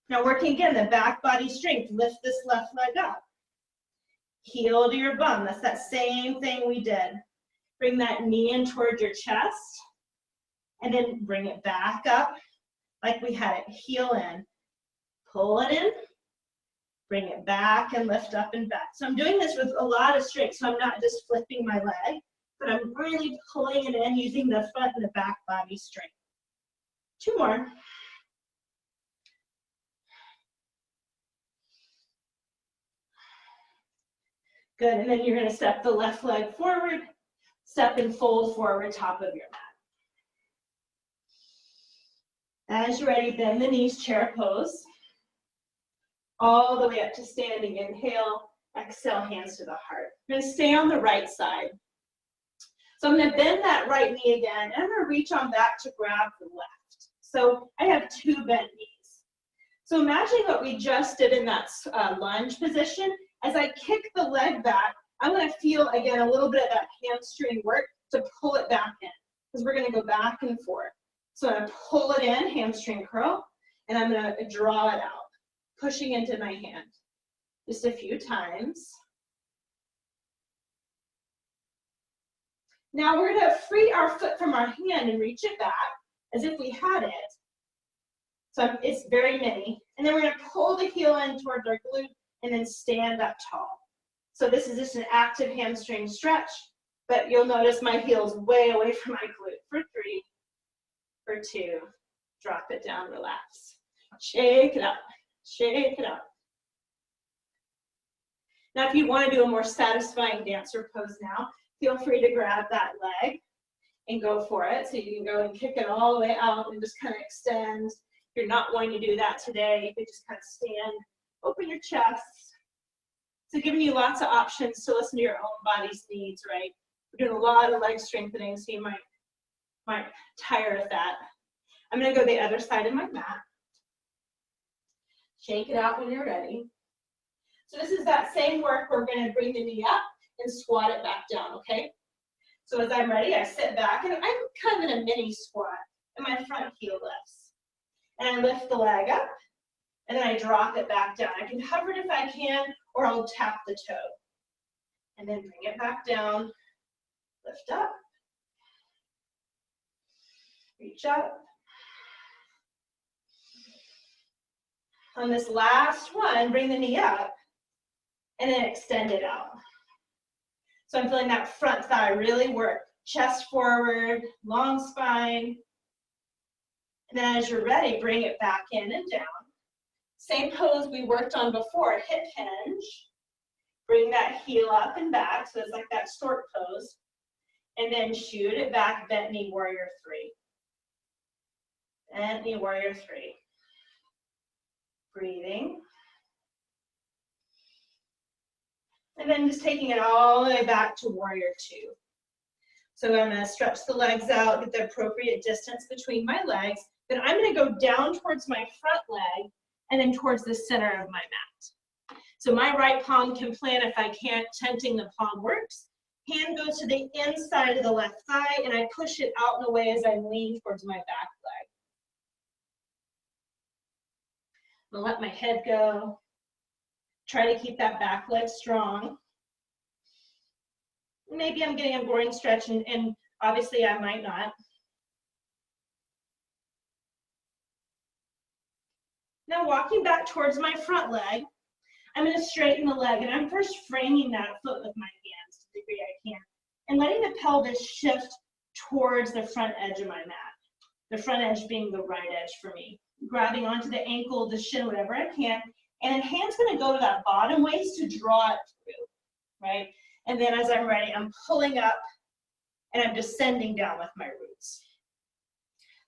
Now working again, the back body strength. Lift this left leg up. Heel to your bum. That's that same thing we did. Bring that knee in towards your chest. And then bring it back up like we had it. Heel in. Pull it in. Bring it back and lift up and back. So I'm doing this with a lot of strength. So I'm not just flipping my leg, but I'm really pulling it in using the front and the back body strength. 2 more. Good, and then you're gonna step the left leg forward, step and fold forward, top of your mat. As you're ready, bend the knees, chair pose. All the way up to standing. Inhale, exhale, hands to the heart. You're gonna stay on the right side. So I'm gonna bend that right knee again, and I'm gonna reach on back to grab the left. So I have 2 bent knees. So imagine what we just did in that lunge position. As I kick the leg back, I'm going to feel, again, a little bit of that hamstring work to pull it back in, because we're going to go back and forth. So I'm going to pull it in, hamstring curl, and I'm going to draw it out, pushing into my hand. Just a few times. Now we're going to free our foot from our hand and reach it back as if we had it. So it's very mini. And then we're going to pull the heel in towards our glute and then stand up tall. So this is just an active hamstring stretch, but you'll notice my heel's way away from my glute. For 3, for 2, drop it down, relax. Shake it up, shake it up. Now, if you want to do a more satisfying dancer pose now, feel free to grab that leg and go for it. So you can go and kick it all the way out and just kind of extend. If you're not going to do that today, you can just kind of stand, open your chest. So giving you lots of options to listen to your own body's needs, right? We're doing a lot of leg strengthening, so you might tire of that. I'm going to go the other side of my mat. Shake it out when you're ready. So this is that same work. We're going to bring the knee up and squat it back down, okay? So as I'm ready, I sit back, and I'm kind of in a mini squat, and my front heel lifts. And I lift the leg up, and then I drop it back down. I can hover it if I can, or I'll tap the toe. And then bring it back down, lift up, reach up. On this last one, bring the knee up, and then extend it out. So I'm feeling that front thigh really work. Chest forward, long spine. And then as you're ready, bring it back in and down. Same pose we worked on before, hip hinge. Bring that heel up and back, so it's like that stork pose. And then shoot it back, bent knee warrior 3. Bent knee warrior 3. Breathing. And then just taking it all the way back to warrior 2. So I'm going to stretch the legs out, get the appropriate distance between my legs. Then I'm going to go down towards my front leg and then towards the center of my mat. So my right palm can plant if I can't. Tenting the palm works. Hand goes to the inside of the left thigh, and I push it out and away as I lean towards my back leg. I'll let my head go. Try to keep that back leg strong. Maybe I'm getting a boring stretch, and obviously I might not. Now walking back towards my front leg, I'm going to straighten the leg, and I'm first framing that foot with my hands to the degree I can, and letting the pelvis shift towards the front edge of my mat. The front edge being the right edge for me. Grabbing onto the ankle, the shin, whatever I can, and then hand's going to go to that bottom waist to draw it through, right? And then as I'm ready, I'm pulling up and I'm descending down with my roots.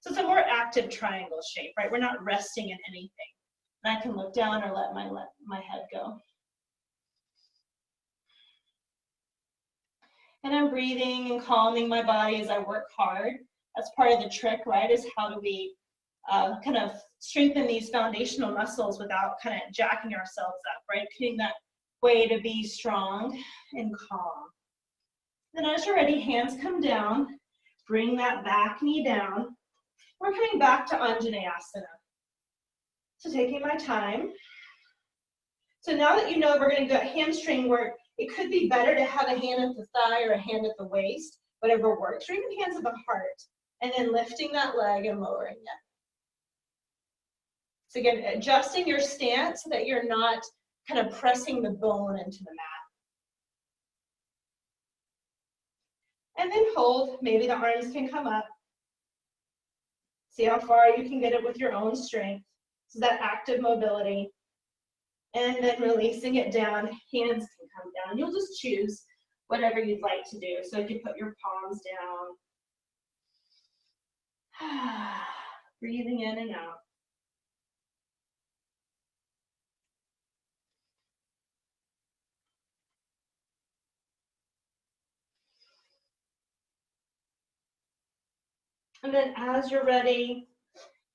So it's a more active triangle shape, right? We're not resting in anything. And I can look down or let my head go. And I'm breathing and calming my body as I work hard. That's part of the trick, right? Is how do we kind of strengthen these foundational muscles without kind of jacking ourselves up, right? Getting that way to be strong and calm. Then as you're ready, hands come down. Bring that back knee down. We're coming back to Anjaneyasana. So taking my time. So now that you know we're going to go hamstring work, it could be better to have a hand at the thigh or a hand at the waist, whatever works, or even hands at the heart. And then lifting that leg and lowering it. So again, adjusting your stance so that you're not kind of pressing the bone into the mat. And then hold. Maybe the arms can come up. See how far you can get it with your own strength. So that active mobility. And then releasing it down, hands can come down. You'll just choose whatever you'd like to do. So you can put your palms down. Breathing in and out. And then as you're ready,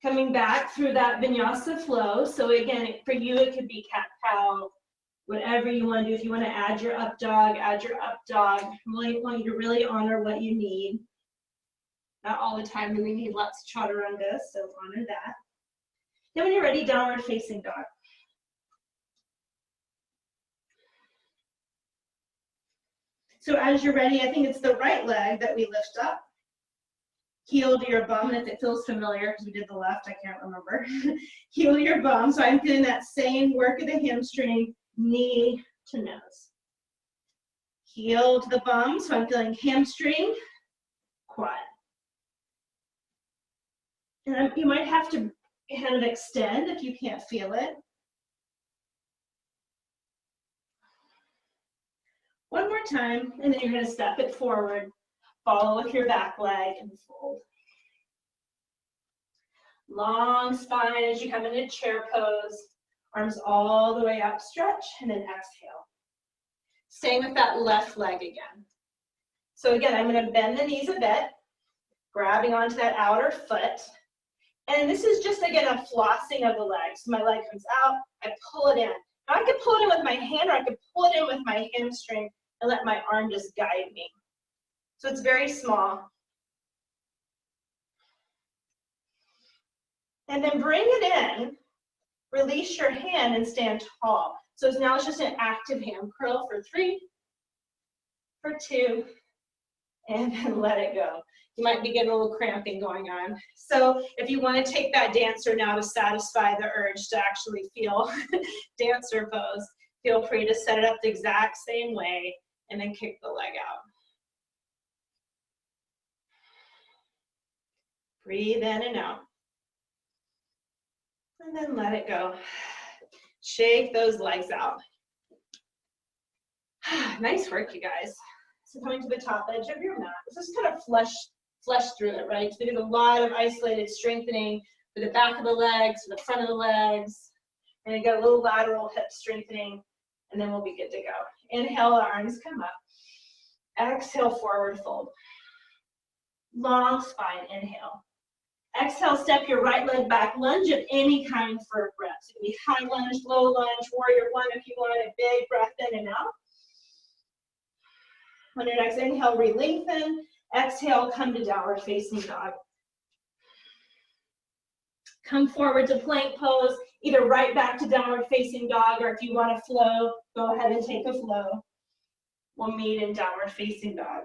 coming back through that vinyasa flow. So again, for you, it could be cat-cow, whatever you want to do. If you want to add your up dog, add your up dog. I really want you to really honor what you need. Not all the time do we need lots of chaturanga, so honor that. Then when you're ready, downward facing dog. So as you're ready, I think it's the right leg that we lift up. Heel to your bum, and if it feels familiar, because we did the left, I can't remember. Heel to your bum, so I'm doing that same work of the hamstring, knee to nose. Heel to the bum, so I'm feeling hamstring, quad. And you might have to kind of extend if you can't feel it. One more time, and then you're going to step it forward. Follow with your back leg and fold. Long spine as you come into chair pose. Arms all the way up, stretch, and then exhale. Same with that left leg again. So again, I'm going to bend the knees a bit, grabbing onto that outer foot. And this is just, again, a flossing of the leg. So my leg comes out, I pull it in. Now I could pull it in with my hand, or I could pull it in with my hamstring and let my arm just guide me. So it's very small. And then bring it in, release your hand and stand tall. So now it's just an active ham curl for 3, for 2, and then let it go. You might be getting a little cramping going on. So if you want to take that dancer now to satisfy the urge to actually feel dancer pose, feel free to set it up the exact same way and then kick the leg out. Breathe in and out. And then let it go. Shake those legs out. Nice work, you guys. So coming to the top edge of your mat, just kind of flush through it, right? So we did a lot of isolated strengthening for the back of the legs, for the front of the legs, and then got a little lateral hip strengthening, and then we'll be good to go. Inhale, arms come up. Exhale, forward fold. Long spine, inhale. Exhale, step your right leg back, lunge of any kind for a breath. So it can be high lunge, low lunge, warrior one if you want a big breath in and out. On your next inhale, re-lengthen. Exhale, come to downward facing dog. Come forward to plank pose, either right back to downward facing dog, or if you want to flow, go ahead and take a flow. We'll meet in downward facing dog.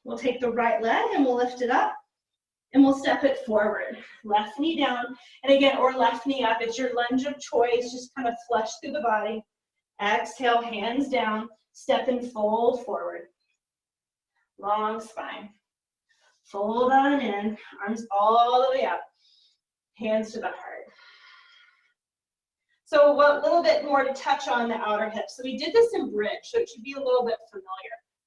We'll take the right leg and we'll lift it up and we'll step it forward. Left knee down, and again, or left knee up. It's your lunge of choice, just kind of flush through the body. Exhale, hands down, step and fold forward. Long spine. Fold on in, arms all the way up, hands to the heart. So a little bit more to touch on the outer hip. So we did this in bridge, so it should be a little bit familiar.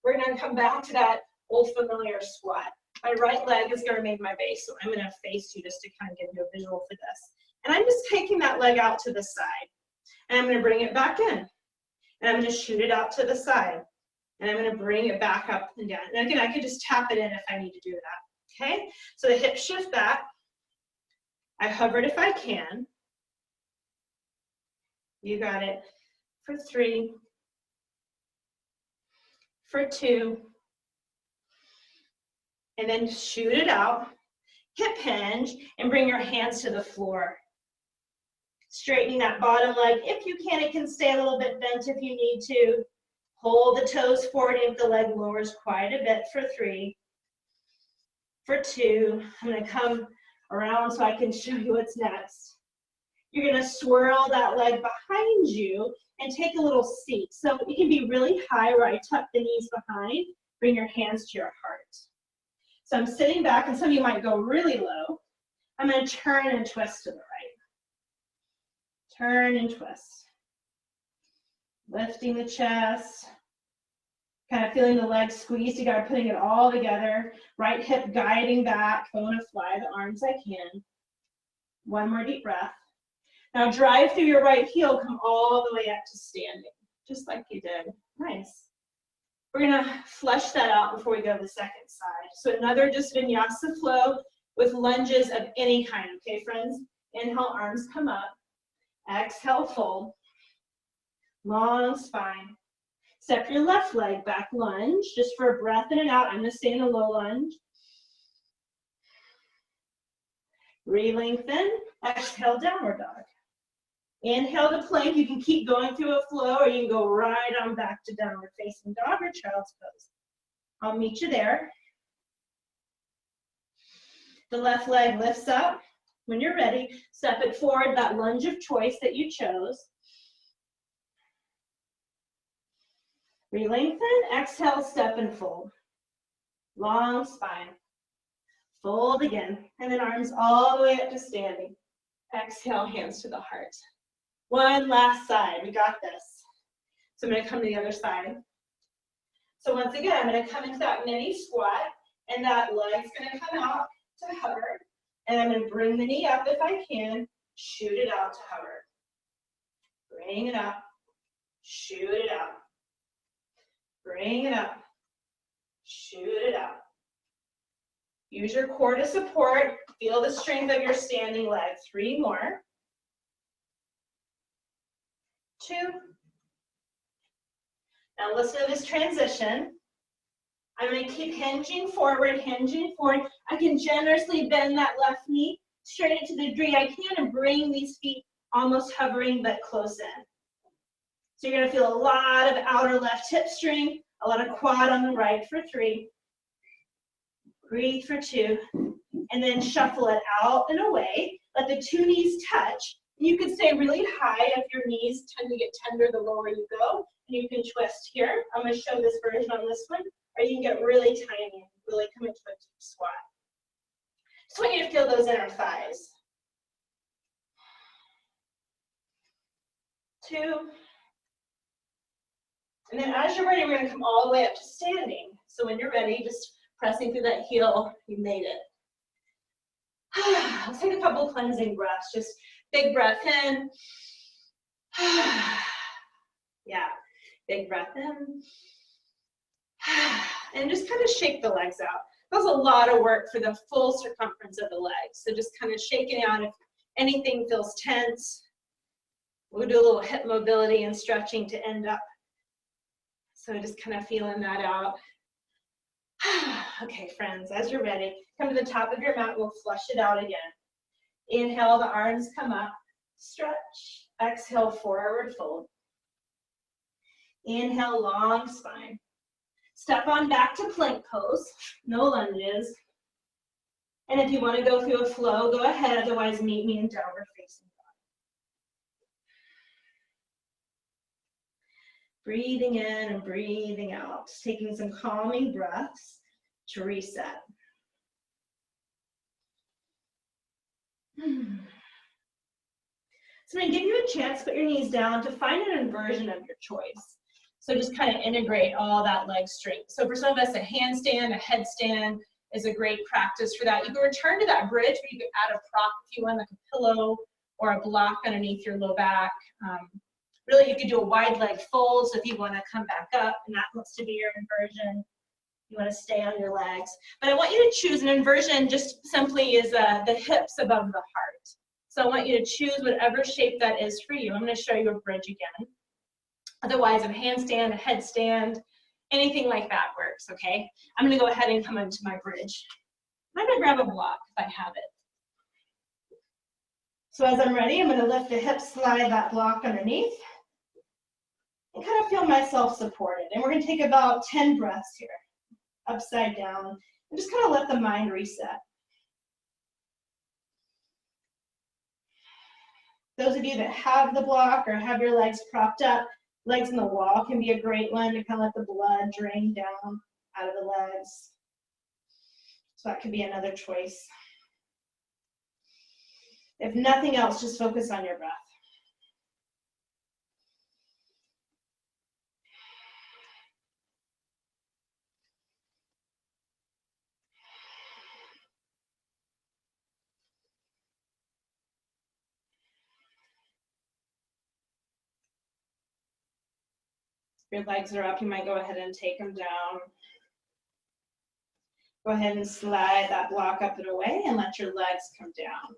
We're gonna come back to that old familiar squat. My right leg is gonna remain my base, so I'm gonna face you just to kind of give you a visual for this. And I'm just taking that leg out to the side, and I'm gonna bring it back in. And I'm gonna shoot it out to the side. And I'm gonna bring it back up and down. And again, I could just tap it in if I need to do that, okay? So the hips shift back. I hovered if I can. You got it. For 3, for 2, and then shoot it out. Hip hinge, and bring your hands to the floor. Straightening that bottom leg. If you can, it can stay a little bit bent if you need to. Hold the toes forward if the leg lowers quite a bit for 3. For 2, I'm gonna come around so I can show you what's next. You're gonna swirl that leg behind you and take a little seat. So it can be really high where I tuck the knees behind, bring your hands to your heart. So I'm sitting back, and some of you might go really low. I'm gonna turn and twist to the right. Turn and twist. Lifting the chest. Kind of feeling the legs squeeze together, putting it all together. Right hip guiding back. I want to fly the arms I can. One more deep breath. Now drive through your right heel, come all the way up to standing, just like you did. Nice. We're gonna flush that out before we go to the second side. So another just vinyasa flow with lunges of any kind, okay friends? Inhale, arms come up. Exhale, fold. Long spine. Step your left leg back, lunge, just for a breath in and out. I'm gonna stay in a low lunge. Re-lengthen, exhale, downward dog. Inhale to plank. You can keep going through a flow, or you can go right on back to downward facing dog or child's pose. I'll meet you there. The left leg lifts up. When you're ready, step it forward, that lunge of choice that you chose. Re-lengthen, exhale, step and fold. Long spine. Fold again, and then arms all the way up to standing. Exhale, hands to the heart. One last side, we got this. So I'm gonna come to the other side. So once again, I'm gonna come into that mini squat, and that leg's gonna come out to hover. And I'm gonna bring the knee up if I can, shoot it out to hover. Bring it up, shoot it out. Bring it up, shoot it out. Use your core to support. Feel the strength of your standing leg. 3 more. 2. Now listen to this transition. I'm going to keep hinging forward, hinging forward. I can generously bend that left knee, straighten it to the degree I can, and bring these feet almost hovering but close in. So you're going to feel a lot of outer left hip string, a lot of quad on the right for 3. Breathe for 2. And then shuffle it out and away. Let the 2 knees touch. You can stay really high if your knees tend to get tender the lower you go. And you can twist here. I'm going to show this version on this one. Or you can get really tiny and really come into a deep squat. Just want you to feel those inner thighs. 2. And then as you're ready, we're going to come all the way up to standing. So when you're ready, just pressing through that heel, you made it. Let's take a couple cleansing breaths. Just big breath in. Yeah, big breath in. And just kind of shake the legs out. That's a lot of work for the full circumference of the legs. So just kind of shaking out if anything feels tense. We'll do a little hip mobility and stretching to end up. So just kind of feeling that out. Okay, friends, as you're ready, come to the top of your mat. We'll flush it out again. Inhale, the arms come up. Stretch. Exhale, forward fold. Inhale, long spine. Step on back to plank pose. No lunges. And if you want to go through a flow, go ahead. Otherwise, meet me in downward facing dog. Breathing in and breathing out. Just taking some calming breaths to reset. So I'm going to give you a chance to put your knees down to find an inversion of your choice. So just kind of integrate all that leg strength. So for some of us, a handstand, a headstand is a great practice for that. You can return to that bridge, but you can add a prop if you want, like a pillow or a block underneath your low back. Really, you could do a wide leg fold, so if you want to come back up and that wants to be your inversion, you want to stay on your legs. But I want you to choose an inversion just simply is the hips above the heart. So I want you to choose whatever shape that is for you. I'm going to show you a bridge again. Otherwise, a handstand, a headstand, anything like that works, okay? I'm going to go ahead and come into my bridge. I'm going to grab a block if I have it. So as I'm ready, I'm going to lift the hips, slide that block underneath, and kind of feel myself supported. And we're going to take about 10 breaths here, upside down, and just kind of let the mind reset. Those of you that have the block or have your legs propped up, legs in the wall can be a great one to kind of let the blood drain down out of the legs. So that could be another choice. If nothing else, just focus on your breath. If your legs are up, you might go ahead and take them down. Go ahead and slide that block up and away and let your legs come down.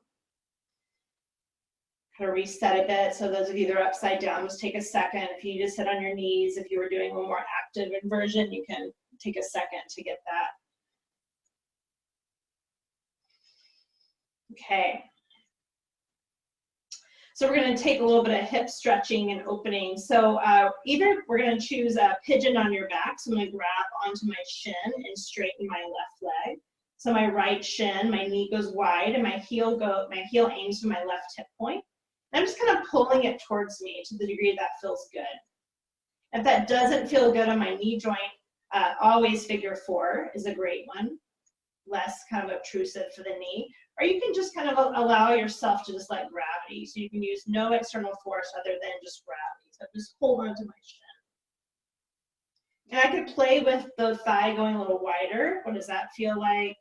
Kind of reset a bit. So those of you that are upside down, just take a second. If you just sit on your knees, if you were doing a more active inversion, you can take a second to get that. Okay. So we're going to take a little bit of hip stretching and opening. So either we're going to choose a pigeon on your back. So I'm going to grab onto my shin and straighten my left leg. So my right shin, my knee goes wide, and my heel aims to my left hip point. And I'm just kind of pulling it towards me to the degree that feels good. If that doesn't feel good on my knee joint, always figure 4 is a great one. Less kind of obtrusive for the knee. Or you can just kind of allow yourself to just let gravity. So you can use no external force other than just gravity. So just hold on to my shin. And I could play with the thigh going a little wider. What does that feel like?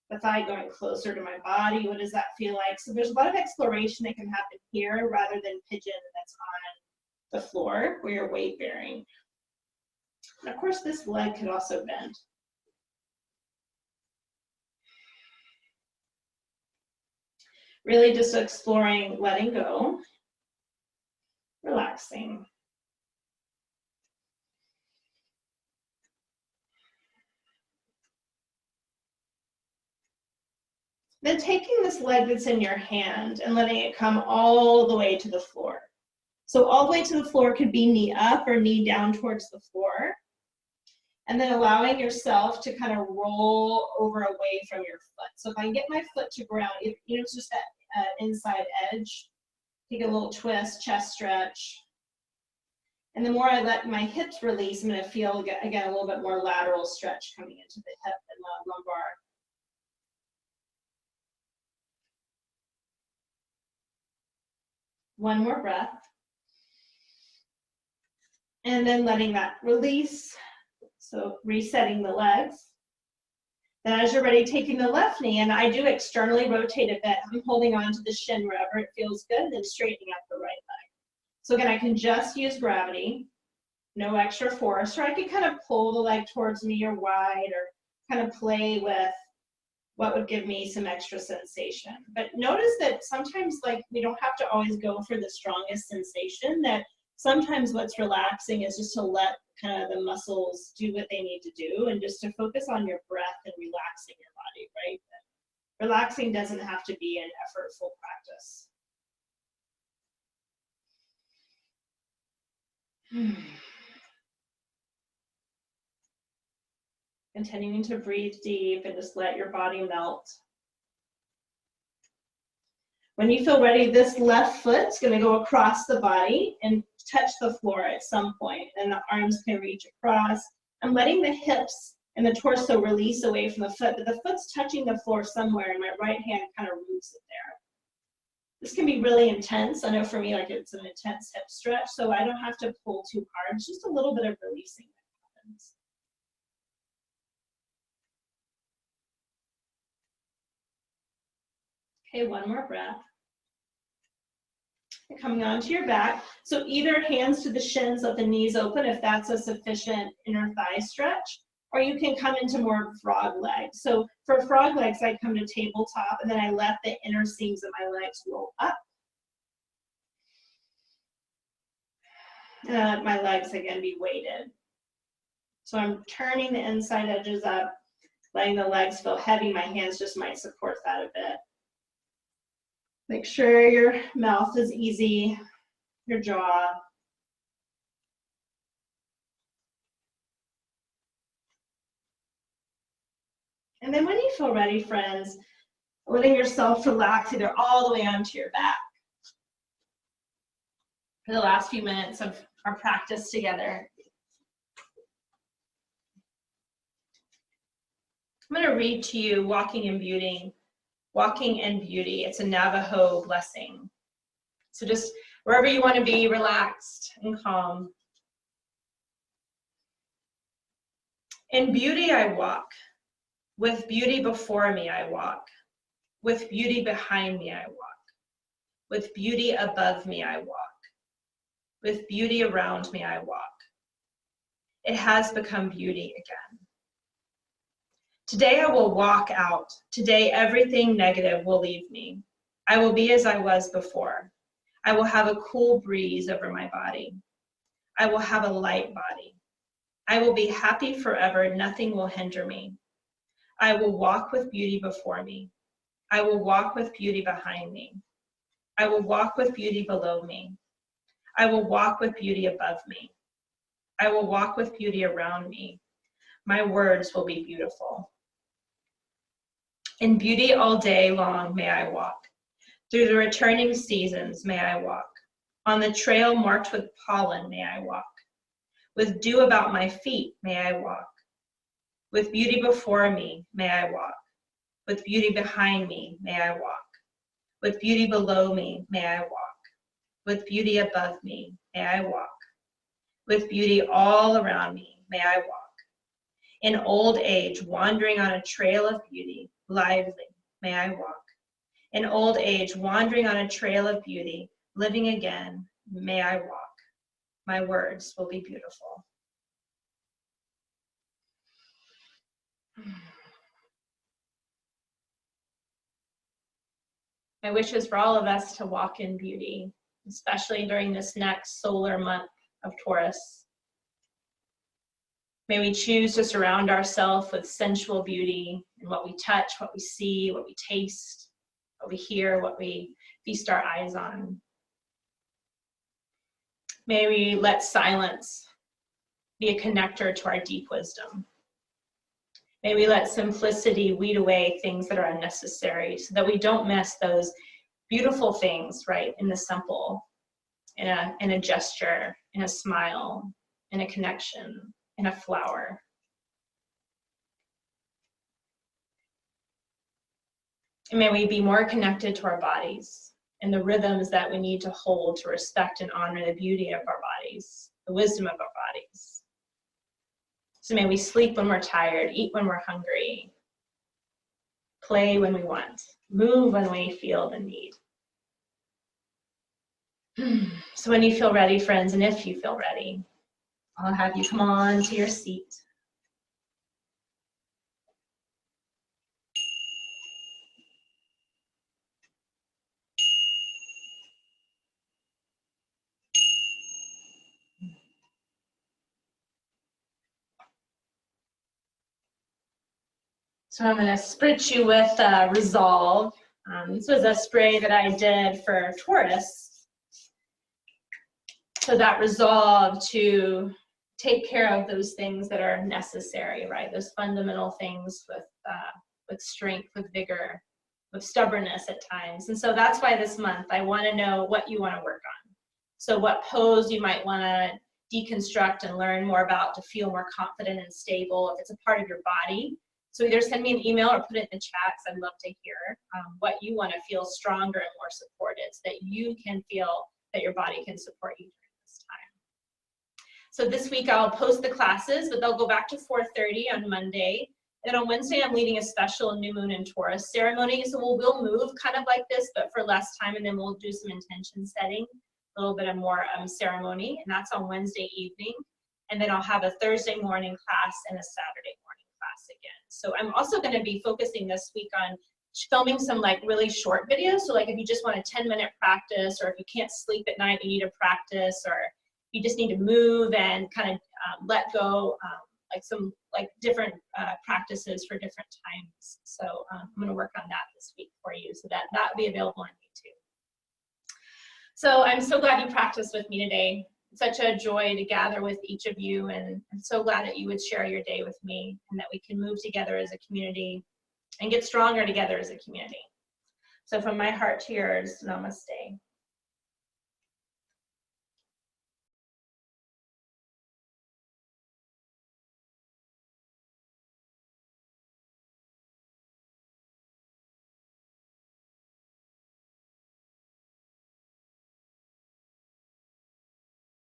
The thigh going closer to my body. What does that feel like? So there's a lot of exploration that can happen here rather than pigeon that's on the floor where you're weight bearing. And of course, this leg could also bend. Really just exploring letting go, relaxing. Then taking this leg that's in your hand and letting it come all the way to the floor. So all the way to the floor could be knee up or knee down towards the floor. And then allowing yourself to kind of roll over away from your foot. So if I can get my foot to ground, it's just that inside edge. Take a little twist, chest stretch. And the more I let my hips release, I'm going to feel, again, a little bit more lateral stretch coming into the hip and the lumbar. One more breath. And then letting that release. So resetting the legs. Then as you're ready, taking the left knee, and I do externally rotate a bit. I'm holding on to the shin wherever it feels good, and then straightening up the right leg. So again, I can just use gravity, no extra force, or I can kind of pull the leg towards me or wide, or kind of play with what would give me some extra sensation. But notice that sometimes, like, we don't have to always go for the strongest sensation, that sometimes what's relaxing is just to let kind of the muscles do what they need to do and just to focus on your breath and relaxing your body, right? But relaxing doesn't have to be an effortful practice. Continuing to breathe deep and just let your body melt. When you feel ready, this left foot's going to go across the body and touch the floor at some point, and the arms can reach across. I'm letting the hips and the torso release away from the foot, but the foot's touching the floor somewhere, and my right hand kind of roots it there. This can be really intense. I know for me, like, it's an intense hip stretch, so I don't have to pull too hard. It's just a little bit of releasing that happens. Okay, one more breath. And coming onto your back. So either hands to the shins, let the knees open if that's a sufficient inner thigh stretch, or you can come into more frog legs. So for frog legs, I come to tabletop and then I let the inner seams of my legs roll up. And I let my legs again be weighted. So I'm turning the inside edges up, letting the legs feel heavy. My hands just might support that a bit. Make sure your mouth is easy, your jaw. And then when you feel ready, friends, letting yourself relax either all the way onto your back. For the last few minutes of our practice together, I'm going to read to you Walking in Beauty. Walking in Beauty. It's a Navajo blessing. So just wherever you want to be, relaxed and calm. In beauty I walk. With beauty before me I walk. With beauty behind me I walk. With beauty above me I walk. With beauty around me I walk. It has become beauty again. Today I will walk out. Today everything negative will leave me. I will be as I was before. I will have a cool breeze over my body. I will have a light body. I will be happy forever. Nothing will hinder me. I will walk with beauty before me. I will walk with beauty behind me. I will walk with beauty below me. I will walk with beauty above me. I will walk with beauty around me. My words will be beautiful. In beauty all day long may I walk. Through the returning seasons may I walk. On the trail marked with pollen may I walk. With dew about my feet may I walk. With beauty before me may I walk. With beauty behind me may I walk. With beauty below me may I walk. With beauty above me may I walk. With beauty all around me may I walk. In old age, wandering on a trail of beauty, lively, may I walk. In old age, wandering on a trail of beauty, living again, may I walk. My words will be beautiful. My wish is for all of us to walk in beauty, especially during this next solar month of Taurus. May we choose to surround ourselves with sensual beauty in what we touch, what we see, what we taste, what we hear, what we feast our eyes on. May we let silence be a connector to our deep wisdom. May we let simplicity weed away things that are unnecessary so that we don't miss those beautiful things, right, in the simple, in a gesture, in a smile, in a connection, in a flower. And may we be more connected to our bodies and the rhythms that we need to hold to respect and honor the beauty of our bodies, the wisdom of our bodies. So may we sleep when we're tired, eat when we're hungry, play when we want, move when we feel the need. So when you feel ready, friends, and if you feel ready, I'll have you come on to your seat. So I'm going to spritz you with Resolve. This was a spray that I did for Taurus. So that resolve to take care of those things that are necessary, right? Those fundamental things with strength, with vigor, with stubbornness at times. And so that's why this month I want to know what you want to work on. So what pose you might want to deconstruct and learn more about to feel more confident and stable if it's a part of your body. So either send me an email or put it in the chat, because I'd love to hear what you want to feel stronger and more supported so that you can feel that your body can support you during this time. So this week I'll post the classes, but they'll go back to 4:30 on Monday. And on Wednesday, I'm leading a special new moon in Taurus ceremony. So we'll move kind of like this, but for less time, and then we'll do some intention setting, a little bit of more ceremony, and that's on Wednesday evening. And then I'll have a Thursday morning class and a Saturday morning class again. So I'm also going to be focusing this week on filming some like really short videos. So like if you just want a 10-minute practice, or if you can't sleep at night, you need to practice, or you just need to move and kind of let go, like some like different practices for different times. So I'm going to work on that this week for you, so that will be available on YouTube. So I'm so glad you practiced with me today. It's such a joy to gather with each of you, and I'm so glad that you would share your day with me, and that we can move together as a community and get stronger together as a community. So from my heart to yours, namaste.